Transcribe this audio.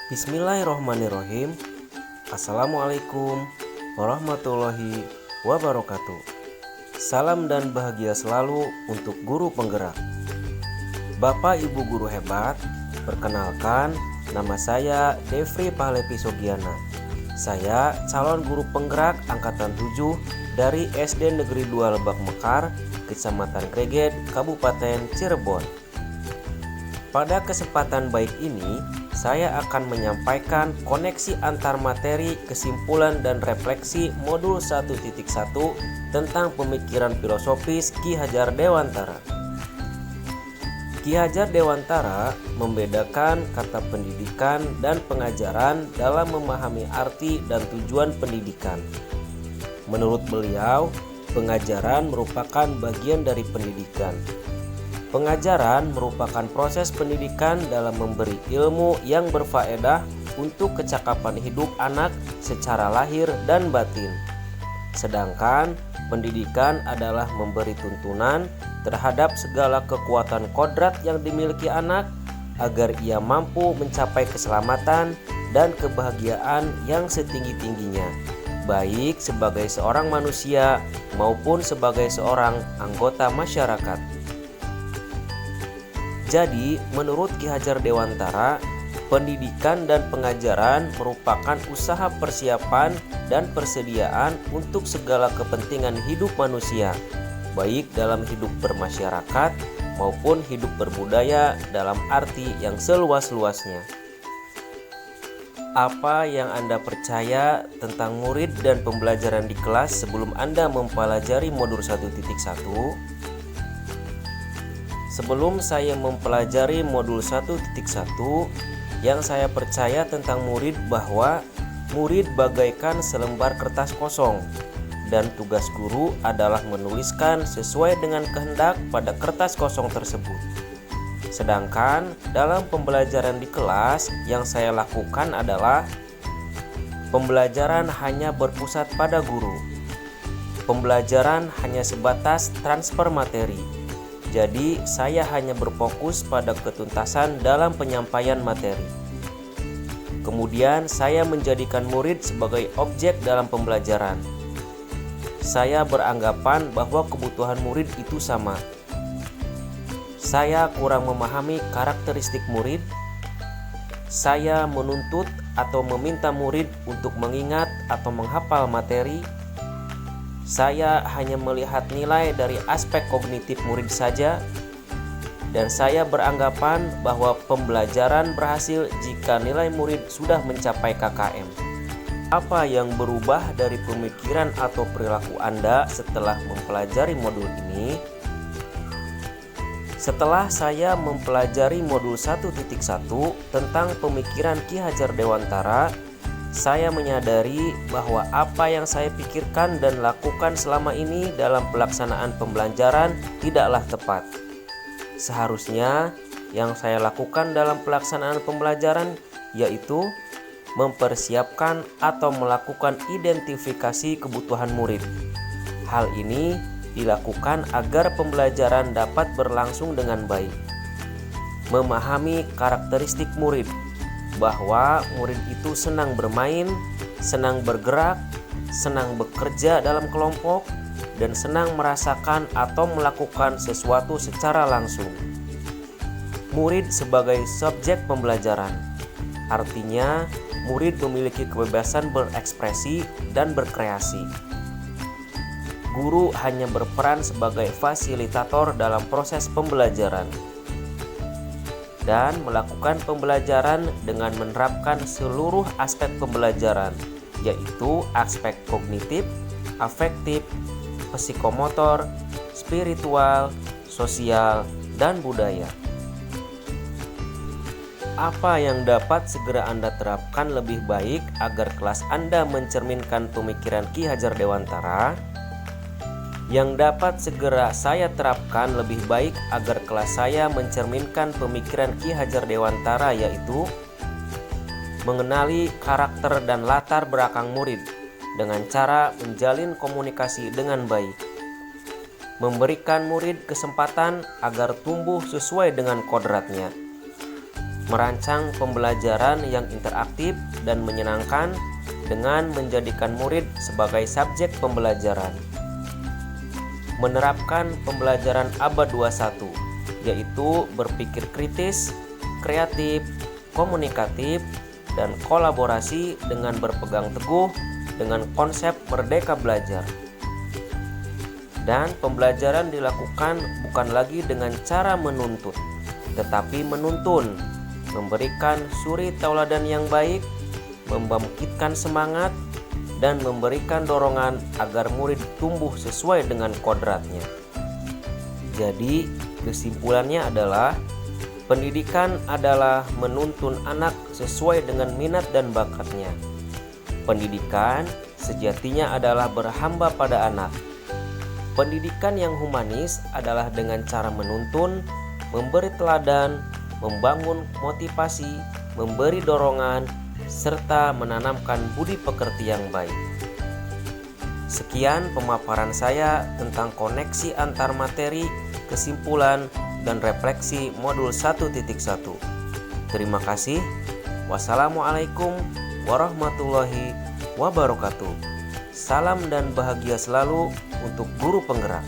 Bismillahirrohmanirrohim. Assalamualaikum warahmatullahi wabarakatuh. Salam dan bahagia selalu untuk guru penggerak. Bapak Ibu guru hebat, perkenalkan, nama saya Devri Pahlevi Sogiana. Saya calon guru penggerak angkatan 7 dari SD Negeri 2 Lebak Mekar, Kecamatan Greget, Kabupaten Cirebon. Pada kesempatan baik ini, saya akan menyampaikan koneksi antar materi, kesimpulan dan refleksi modul 1.1 tentang pemikiran filosofis Ki Hajar Dewantara. Ki Hajar Dewantara membedakan kata pendidikan dan pengajaran dalam memahami arti dan tujuan pendidikan. Menurut beliau, pengajaran merupakan bagian dari pendidikan. Pengajaran merupakan proses pendidikan dalam memberi ilmu yang berfaedah untuk kecakapan hidup anak secara lahir dan batin. Sedangkan pendidikan adalah memberi tuntunan terhadap segala kekuatan kodrat yang dimiliki anak agar ia mampu mencapai keselamatan dan kebahagiaan yang setinggi-tingginya, baik sebagai seorang manusia maupun sebagai seorang anggota masyarakat. Jadi, menurut Ki Hajar Dewantara, pendidikan dan pengajaran merupakan usaha persiapan dan persediaan untuk segala kepentingan hidup manusia, baik dalam hidup bermasyarakat maupun hidup berbudaya dalam arti yang seluas-luasnya. Apa yang Anda percaya tentang murid dan pembelajaran di kelas sebelum Anda mempelajari modul 1.1? Sebelum saya mempelajari modul 1.1, yang saya percaya tentang murid bahwa murid bagaikan selembar kertas kosong dan tugas guru adalah menuliskan sesuai dengan kehendak pada kertas kosong tersebut. Sedangkan dalam pembelajaran di kelas yang saya lakukan adalah pembelajaran hanya berpusat pada guru. Pembelajaran hanya sebatas transfer materi. Jadi, saya hanya berfokus pada ketuntasan dalam penyampaian materi. Kemudian, saya menjadikan murid sebagai objek dalam pembelajaran. Saya beranggapan bahwa kebutuhan murid itu sama. Saya kurang memahami karakteristik murid. Saya menuntut atau meminta murid untuk mengingat atau menghafal materi. Saya hanya melihat nilai dari aspek kognitif murid saja, dan saya beranggapan bahwa pembelajaran berhasil jika nilai murid sudah mencapai KKM. Apa yang berubah dari pemikiran atau perilaku Anda setelah mempelajari modul ini? Setelah saya mempelajari modul 1.1 tentang pemikiran Ki Hajar Dewantara, saya menyadari bahwa apa yang saya pikirkan dan lakukan selama ini dalam pelaksanaan pembelajaran tidaklah tepat. Seharusnya yang saya lakukan dalam pelaksanaan pembelajaran yaitu mempersiapkan atau melakukan identifikasi kebutuhan murid. Hal ini dilakukan agar pembelajaran dapat berlangsung dengan baik. Memahami karakteristik murid, bahwa murid itu senang bermain, senang bergerak, senang bekerja dalam kelompok, dan senang merasakan atau melakukan sesuatu secara langsung. Murid sebagai subjek pembelajaran, artinya murid memiliki kebebasan berekspresi dan berkreasi. Guru hanya berperan sebagai fasilitator dalam proses pembelajaran dan melakukan pembelajaran dengan menerapkan seluruh aspek pembelajaran, yaitu aspek kognitif, afektif, psikomotor, spiritual, sosial, dan budaya. Apa yang dapat segera Anda terapkan lebih baik agar kelas Anda mencerminkan pemikiran Ki Hajar Dewantara? Yang dapat segera saya terapkan lebih baik agar kelas saya mencerminkan pemikiran Ki Hajar Dewantara yaitu mengenali karakter dan latar belakang murid dengan cara menjalin komunikasi dengan baik, memberikan murid kesempatan agar tumbuh sesuai dengan kodratnya, merancang pembelajaran yang interaktif dan menyenangkan dengan menjadikan murid sebagai subjek pembelajaran. Menerapkan pembelajaran abad 21, yaitu berpikir kritis, kreatif, komunikatif, dan kolaborasi dengan berpegang teguh dengan konsep merdeka belajar. Dan pembelajaran dilakukan bukan lagi dengan cara menuntut, tetapi menuntun, memberikan suri tauladan yang baik, membangkitkan semangat, dan memberikan dorongan agar murid tumbuh sesuai dengan kodratnya. Jadi, kesimpulannya adalah pendidikan adalah menuntun anak sesuai dengan minat dan bakatnya. Pendidikan sejatinya adalah berhamba pada anak. Pendidikan yang humanis adalah dengan cara menuntun, memberi teladan, membangun motivasi, memberi dorongan, serta menanamkan budi pekerti yang baik. Sekian pemaparan saya tentang koneksi antar materi, kesimpulan, dan refleksi modul 1.1. Terima kasih. Wassalamualaikum warahmatullahi wabarakatuh. Salam dan bahagia selalu untuk guru penggerak.